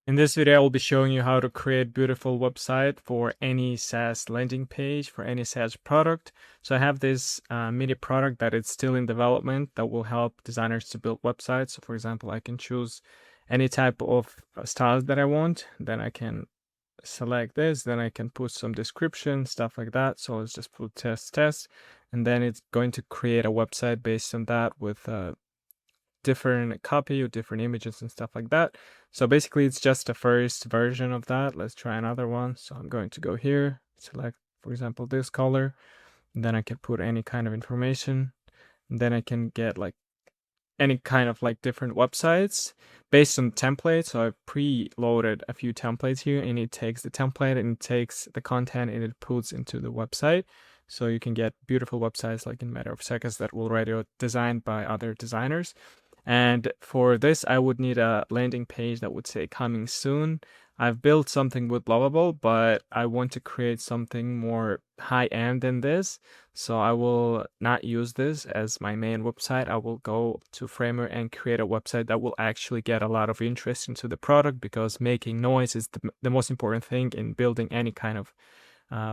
In this video, I will be showing you how to create beautiful website for any SaaS landing page, for any SaaS product. So I have this mini product that is still in development that will help designers to build websites. So for example, I can choose any type of styles that I want. Then I can select this, then I can put some description, stuff like that. So let's just put test, and then it's going to create a website based on that with different copy or different images and stuff like that. So basically it's just the first version of that. Let's try another one. So I'm going to go here, select, for example, this color, and then I can put any kind of information. And then I can get like any kind of like different websites based on templates. So I've pre-loaded a few templates here, and it takes the template and it takes the content and it puts into the website. So you can get beautiful websites like in a matter of seconds that will already designed by other designers. And for this, I would need a landing page that would say coming soon. I've built something with Lovable, but I want to create something more high-end than this. So I will not use this as my main website. I will go to Framer and create a website that will actually get a lot of interest into the product, because making noise is the most important thing in building any kind of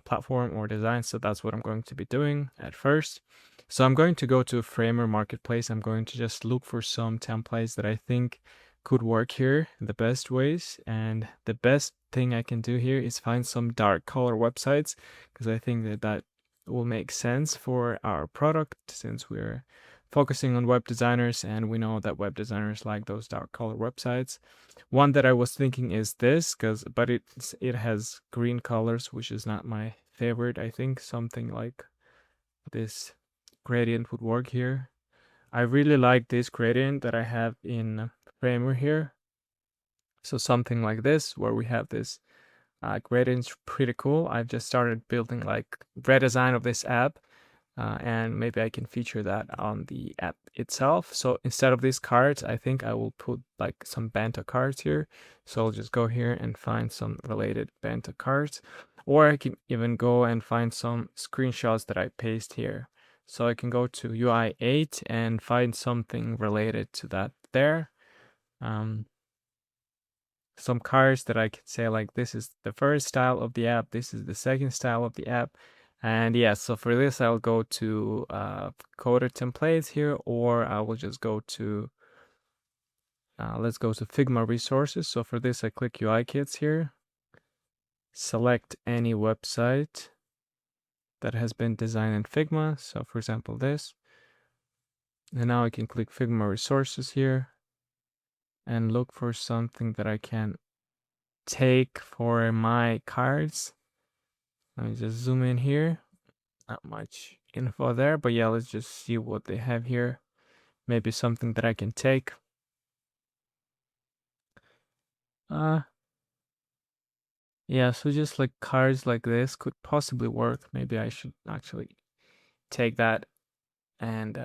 platform or design. So that's what I'm going to be doing at first. So I'm going to go to Framer Marketplace. I'm going to just look for some templates that I think could work here in the best ways. And the best thing I can do here is find some dark color websites, because I think that will make sense for our product, since we're focusing on web designers and we know that web designers like those dark color websites. One that I was thinking is this, but it has green colors, which is not my favorite. I think something like this gradient would work here. I really like this gradient that I have in Framer here. So something like this, where we have this gradient's pretty cool. I've just started building like redesign of this app, and maybe I can feature that on the app itself. So instead of these cards, I think I will put like some Banta cards here. So I'll just go here and find some related Banta cards, or I can even go and find some screenshots that I paste here. So I can go to UI 8 and find something related to that there. Some cards that I could say like, this is the first style of the app, this is the second style of the app. And yeah, so for this, I'll go to coder templates here, or I will just go to, let's go to Figma resources. So for this, I click UI kits here, select any website that has been designed in Figma. So for example, this. And now I can click Figma resources here and look for something that I can take for my cards. Let me just zoom in here. Not much info there, but yeah, let's just see what they have here. Maybe something that I can take. Yeah, so just like cards like this could possibly work. Maybe I should actually take that. And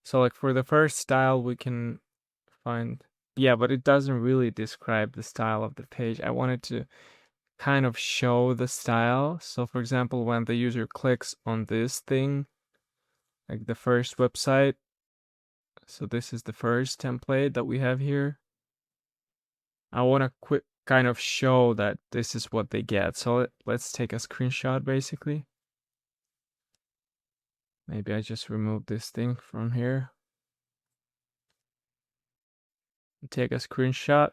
so like for the first style, we can find, yeah, but it doesn't really describe the style of the page. I wanted to kind of show the style. So for example, when the user clicks on this thing, like the first website, so this is the first template that we have here. I want to quick kind of show that this is what they get. So let's take a screenshot basically. Maybe I just remove this thing from here. Take a screenshot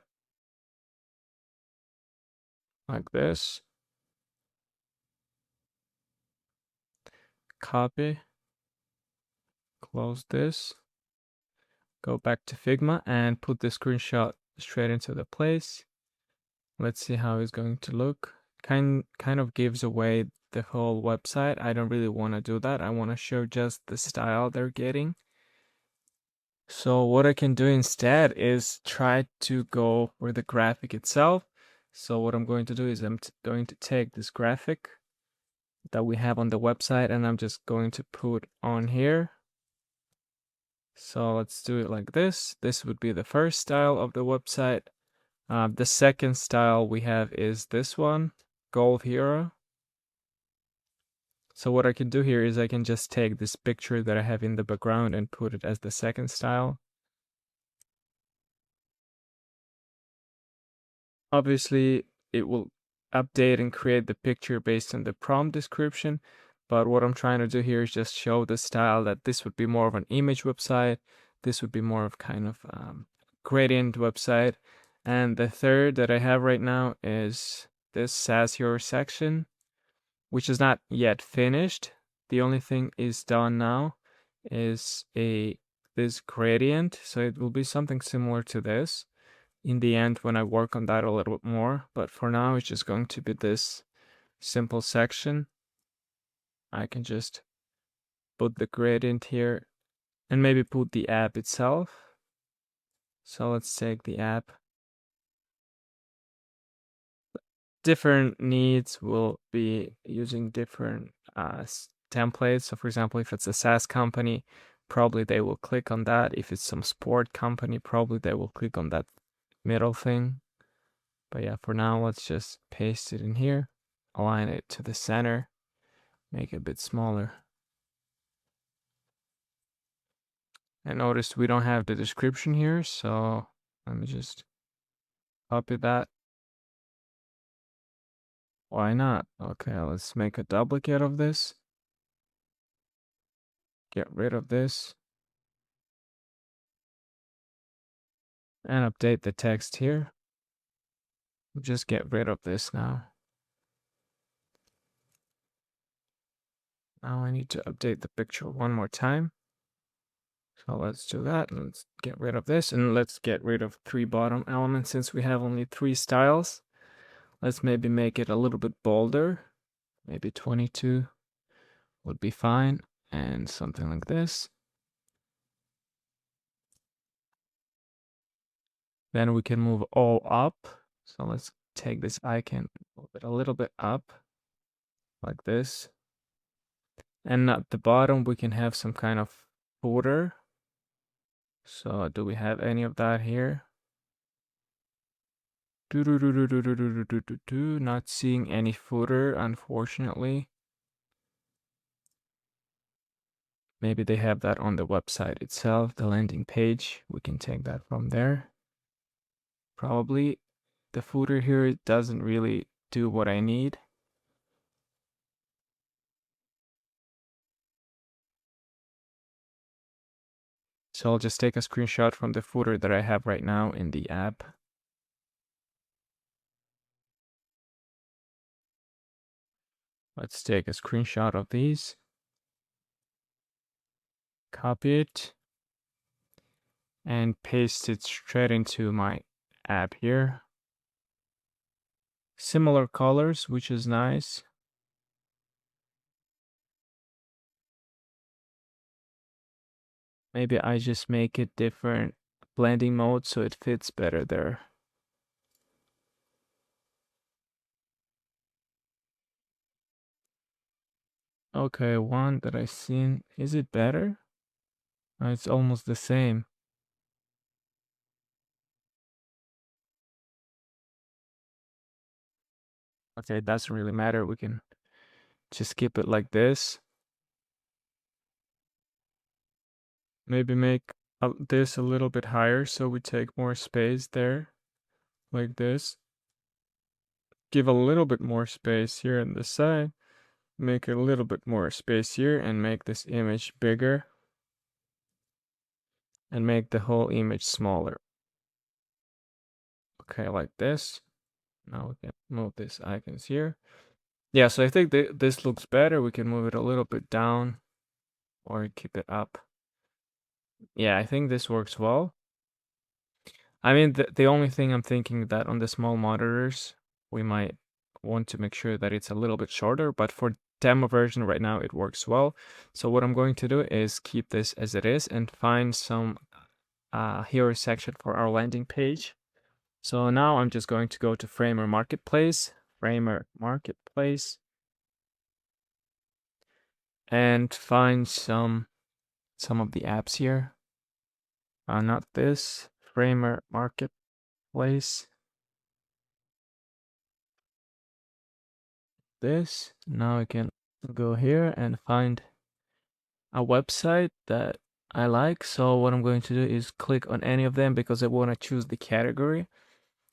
like this. Copy. Close this. Go back to Figma and put the screenshot straight into the place. Let's see how it's going to look. Kind of gives away the whole website. I don't really want to do that. I want to show just the style they're getting. So what I can do instead is try to go for the graphic itself. So what I'm going to do is I'm going to take this graphic that we have on the website, and I'm just going to put on here. So let's do it like this. This would be the first style of the website. The second style we have is this one, Gold Hero. So what I can do here is I can just take this picture that I have in the background and put it as the second style. Obviously, it will update and create the picture based on the prompt description. But what I'm trying to do here is just show the style that this would be more of an image website. This would be more of kind of gradient website. And the third that I have right now is this SaaS Hero section, which is not yet finished. The only thing is done now is this gradient. So it will be something similar to this in the end when I work on that a little bit more. But for now, it's just going to be this simple section. I can just put the gradient here and maybe put the app itself. So let's take the app. Different needs will be using different templates. So for example, if it's a SaaS company, probably they will click on that. If it's some sport company, probably they will click on that middle thing. But yeah, for now, let's just paste it in here, align it to the center, make it a bit smaller. And notice we don't have the description here, so let me just copy that. Why not? Okay, let's make a duplicate of this. Get rid of this. And update the text here. Just get rid of this now. Now I need to update the picture one more time. So let's do that. Let's get rid of this and let's get rid of 3 bottom elements since we have only 3 styles. Let's maybe make it a little bit bolder. Maybe 22 would be fine. And something like this. Then we can move all up. So let's take this icon, move it a little bit up like this. And at the bottom, we can have some kind of footer. So do we have any of that here? Not seeing any footer, unfortunately. Maybe they have that on the website itself, the landing page. We can take that from there. Probably the footer here doesn't really do what I need. So I'll just take a screenshot from the footer that I have right now in the app. Let's take a screenshot of these. Copy it. And paste it straight into my app here. Similar colors, which is nice. Maybe I just make it different blending mode so it fits better there. Okay, one that I seen. Is it better? It's almost the same. Okay, it doesn't really matter. We can just keep it like this. Maybe make this a little bit higher so we take more space there, like this. Give a little bit more space here on the side. Make a little bit more space here and make this image bigger. And make the whole image smaller. Okay, like this. Now we can move these icons here. Yeah, so I think this looks better. We can move it a little bit down or keep it up. Yeah, I think this works well. I mean, the only thing I'm thinking that on the small monitors, we might want to make sure that it's a little bit shorter, but for demo version right now, it works well. So what I'm going to do is keep this as it is and find some hero section for our landing page. So now I'm just going to go to Framer Marketplace, and find some of the apps here. Not this, Framer Marketplace. This. Now I can go here and find a website that I like. So what I'm going to do is click on any of them because I want to choose the category.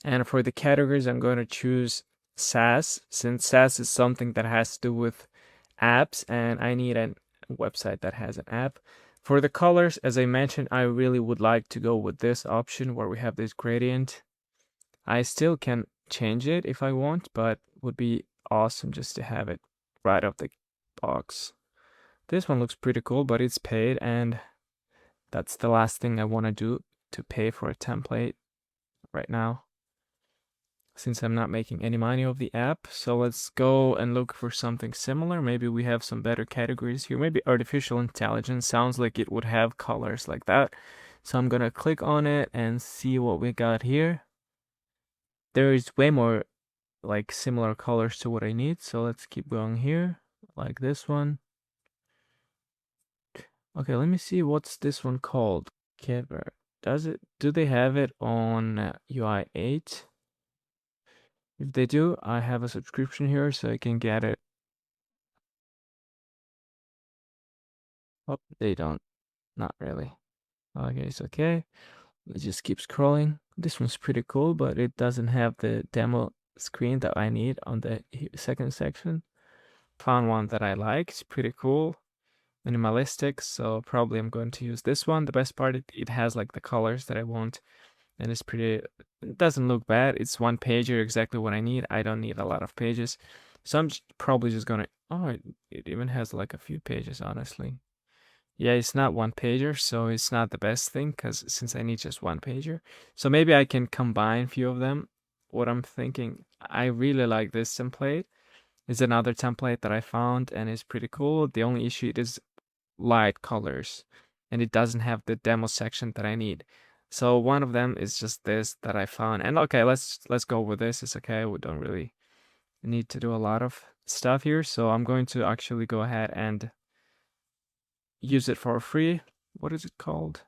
And for the categories, I'm going to choose SaaS, since SaaS is something that has to do with apps, and I need a website that has an app. For the colors, as I mentioned, I really would like to go with this option where we have this gradient. I still can change it if I want, but would be awesome just to have it right off the box. This one looks pretty cool, but it's paid, and that's the last thing I want to do, to pay for a template right now, since I'm not making any money of the app. So let's go and look for something similar. Maybe we have some better categories here. Maybe artificial intelligence sounds like it would have colors like that. So I'm gonna click on it and see what we got here. There is way more like similar colors to what I need. So let's keep going here, like this one. Okay, let me see what's this one called. Cover. Do they have it on UI 8? If they do, I have a subscription here so I can get it. Oh, they don't. Not really. Okay, it's okay. Let's just keep scrolling. This one's pretty cool, but it doesn't have the demo screen that I need on the second section. Found one that I like. It's pretty cool. Minimalistic, so probably I'm going to use this one. The best part, it has like the colors that I want, and it's pretty, it doesn't look bad. It's one pager, exactly what I need. I don't need a lot of pages. So I'm probably just gonna, oh, it even has like a few pages, honestly. Yeah, it's not one pager, so it's not the best thing, because since I need just one pager. So maybe I can combine a few of them. What I'm thinking, I really like this template. It's another template that I found, and it's pretty cool. The only issue, it is light colors, and it doesn't have the demo section that I need. So one of them is just this that I found. And okay, let's go with this. It's okay. We don't really need to do a lot of stuff here. So I'm going to actually go ahead and use it for free. What is it called?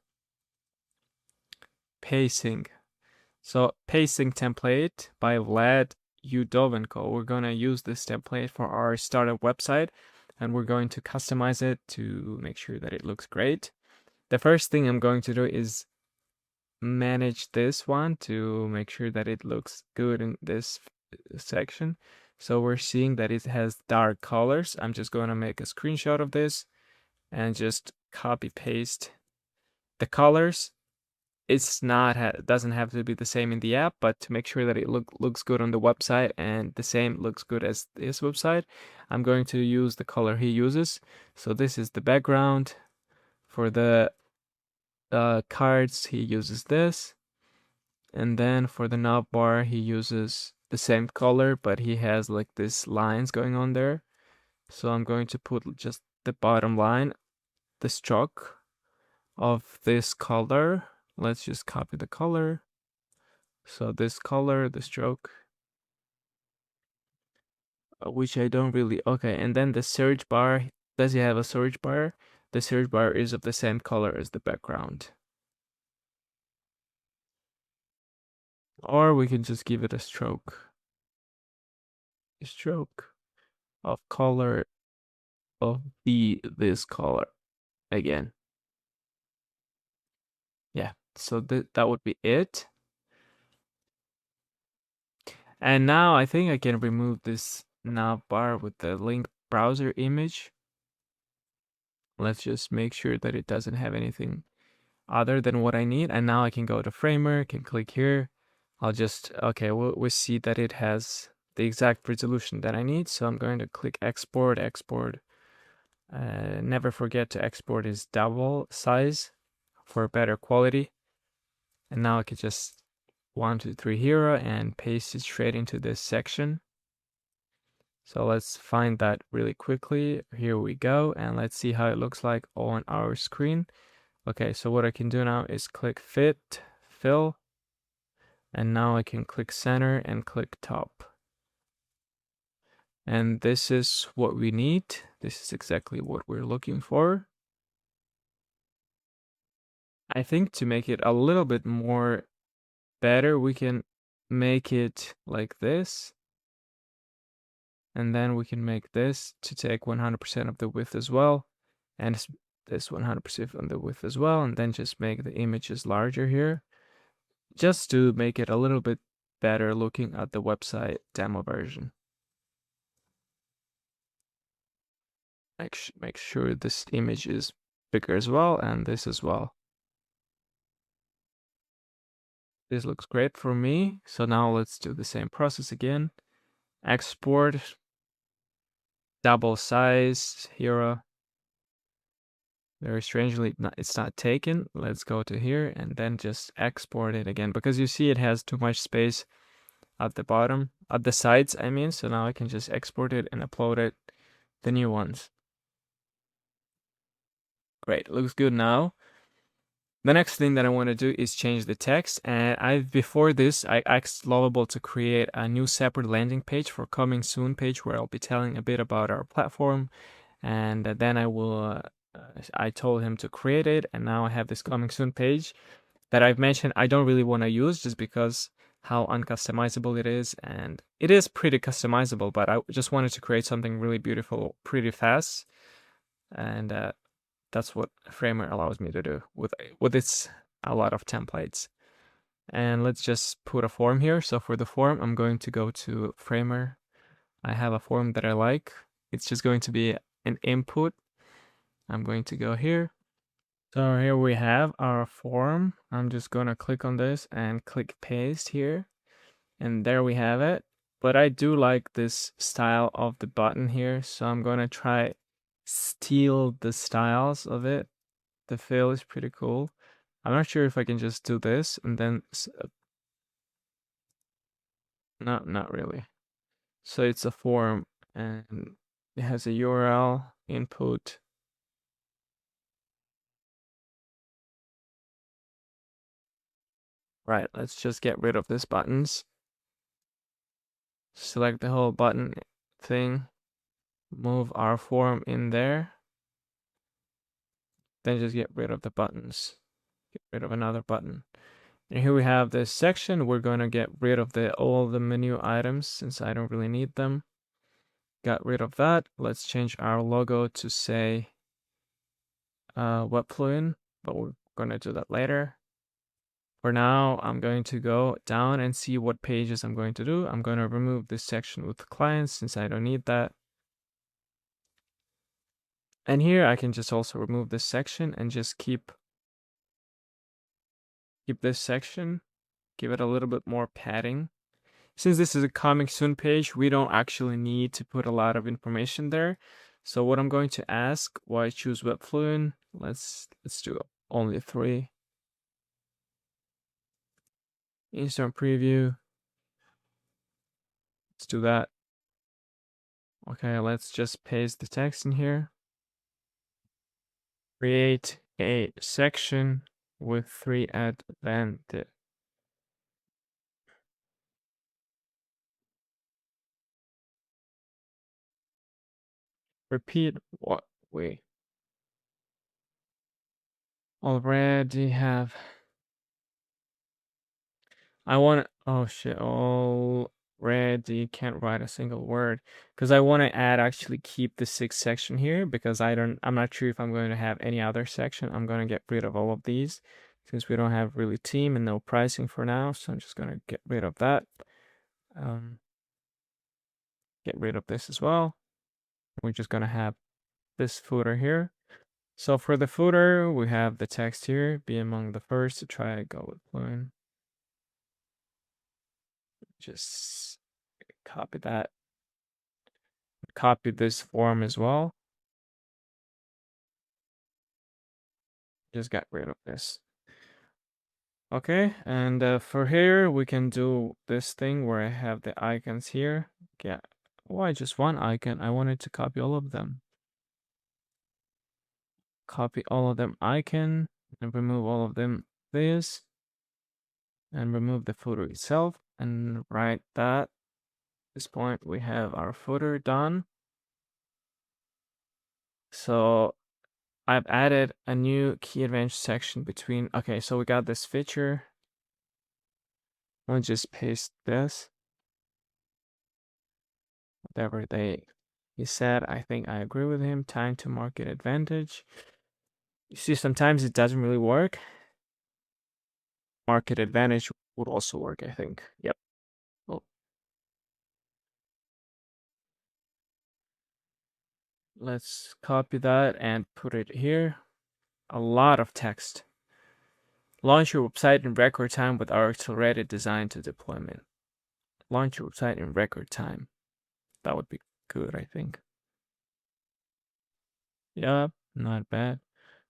Pacing. So pacing template by Vlad Udovenko. We're going to use this template for our startup website, and we're going to customize it to make sure that it looks great. The first thing I'm going to do is manage this one to make sure that it looks good in this section. So we're seeing that it has dark colors. I'm just going to make a screenshot of this and just copy paste the colors. It's not doesn't have to be the same in the app, but to make sure that it looks good on the website and the same looks good as this website, I'm going to use the color he uses. So this is the background. For the cards, he uses this, and then for the nav bar, he uses the same color, but he has like this lines going on there. So I'm going to put just the bottom line, the stroke of this color. Let's just copy the color. So this color, the stroke, which I don't really, okay. And then the search bar, does he have a search bar? The search bar is of the same color as the background. Or we can just give it a stroke. A stroke of color of this color again. Yeah, so that would be it. And now I think I can remove this nav bar with the link browser image. Let's just make sure that it doesn't have anything other than what I need. And now I can go to Framer, can click here. I'll just, okay, we'll see that it has the exact resolution that I need. So I'm going to click export, export. Never forget to export is double size for better quality. And now I can just 1, 2, 3 here and paste it straight into this section. So let's find that really quickly. Here we go. And let's see how it looks like on our screen. Okay, so what I can do now is click fit, fill, and now I can click center and click top. And this is what we need. This is exactly what we're looking for. I think to make it a little bit more better, we can make it like this. And then we can make this to take 100% of the width as well. And this 100% on the width as well. And then just make the images larger here, just to make it a little bit better looking at the website demo version. Make sure this image is bigger as well, and this as well. This looks great for me. So now let's do the same process again. Export, double size, hero. Very strangely, it's not taken. Let's go to here and then just export it again, because you see it has too much space at the bottom, at the sides, I mean. So now I can just export it and upload it, the new ones. Great, looks good now. The next thing that I want to do is change the text. And before this, I asked Lovable to create a new separate landing page for coming soon page, where I'll be telling a bit about our platform. And then I told him to create it. And now I have this coming soon page that I've mentioned I don't really want to use, just because how uncustomizable it is. And it is pretty customizable, but I just wanted to create something really beautiful pretty fast. And that's what Framer allows me to do with its a lot of templates. And let's just put a form here. So for the form, I'm going to go to Framer. I have a form that I like. It's just going to be an input. I'm going to go here. So here we have our form. I'm just going to click on this and click paste here. And there we have it. But I do like this style of the button here. So I'm going to try steal the styles of it. The fill is pretty cool. I'm not sure if I can just do this and then no, not really. So it's a form and it has a URL input. Right, let's just get rid of these buttons. Select the whole button thing. Move our form in there. Then just get rid of the buttons. Get rid of another button. And here we have this section. We're going to get rid of all the menu items since I don't really need them. Got rid of that. Let's change our logo to say Webfluent, but we're going to do that later. For now, I'm going to go down and see what pages I'm going to do. I'm going to remove this section with clients since I don't need that. And here I can just also remove this section and just keep this section, give it a little bit more padding. Since this is a coming soon page, we don't actually need to put a lot of information there. So what I'm going to ask, why choose Webfluent? Let's do only 3. Instant preview. Let's do that. Okay, let's just paste the text in here. Create a section with 3 advantage. Repeat what we already have. I want to, oh shit, already can't write a single word because I want to actually keep the 6th section here because I'm not sure if I'm going to have any other section. I'm going to get rid of all of these since we don't have really team and no pricing for now. So I'm just going to get rid of that. Get rid of this as well. We're just going to have this footer here. So for the footer, we have the text here, be among the first to try to go with Fluent. Just copy that. Copy this form as well. Just get rid of this. Okay, and for here, we can do this thing where I have the icons here. Yeah, why just one icon? I wanted to copy all of them. Copy all of them icon and remove all of them this. And remove the footer itself and write that. At this point, we have our footer done. So I've added a new key advantage section between, okay, so we got this feature. I'll just paste this. Whatever he said, I think I agree with him. Time to market advantage. You see, sometimes it doesn't really work. Market advantage would also work, I think. Yep. let's copy that and put it here. A lot of text. Launch your website in record time with our accelerated design to deployment. Launch your website in record time. That would be good, I think. Yep, not bad.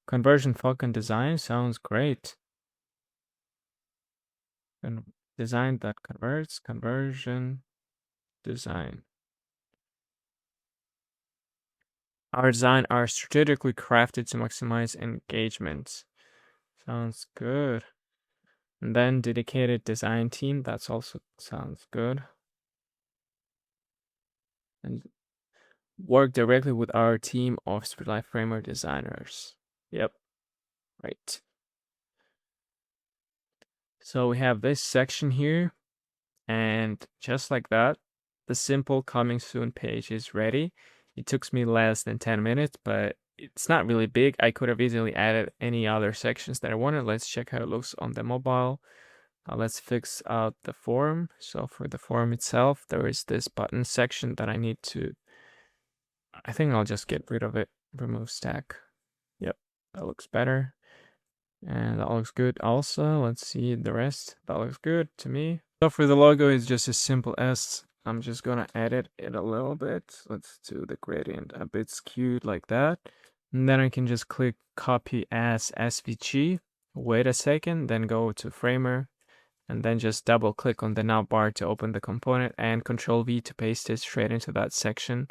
Conversion focus design sounds great. And design that converts, conversion design. Our design are strategically crafted to maximize engagement. Sounds good. And then dedicated design team, that's also sounds good. And work directly with our team of Streetlight Framework designers. Yep, right. So we have this section here, and just like that, the simple coming soon page is ready. It took me less than 10 minutes, but it's not really big. I could have easily added any other sections that I wanted. Let's check how it looks on the mobile. Let's fix out the form. So for the form itself, there is this button section that I need to, I think I'll just get rid of it. Remove stack. Yep, that looks better. And that looks good also. Let's see the rest. That looks good to me. So for the logo, it's just as simple as I'm just gonna edit it a little bit. Let's do the gradient a bit skewed like that. And then I can just click copy as SVG. Wait a second, then go to Framer. And then just double click on the navbar to open the component and Control V to paste it straight into that section.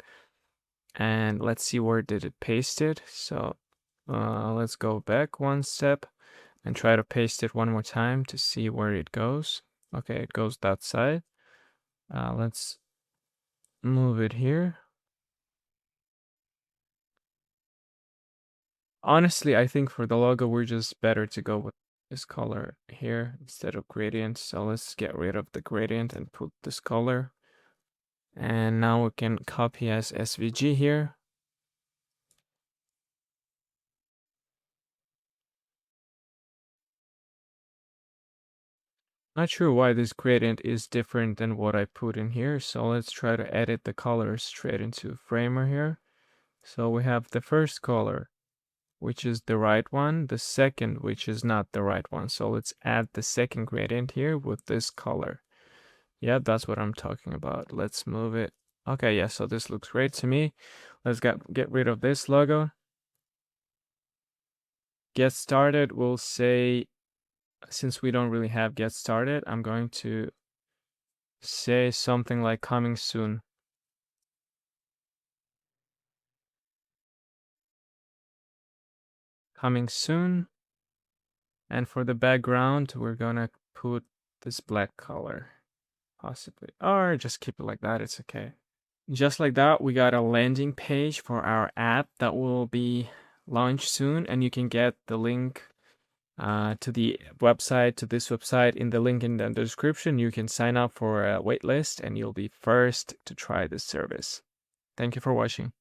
And let's see where did it paste it. So let's go back one step and try to paste it one more time to see where it goes. Okay, it goes that side. Let's move it here. Honestly, I think for the logo, we're just better to go with this color here instead of gradient. So let's get rid of the gradient and put this color. And now we can copy as SVG here. Not sure why this gradient is different than what I put in here. So let's try to edit the colors straight into Framer here. So we have the first color, which is the right one, the second, which is not the right one. So let's add the second gradient here with this color. Yeah, that's what I'm talking about. Let's move it. Okay, yeah, so this looks great to me. Let's get rid of this logo. Get started, we'll say, since we don't really have get started, I'm going to say something like coming soon. Coming soon. And for the background, we're gonna put this black color, possibly. Or just keep it like that, it's okay. Just like that, we got a landing page for our app that will be launched soon, and you can get the link to the website, to this website, in the link in the description. You can sign up for a waitlist and you'll be first to try this service. Thank you for watching.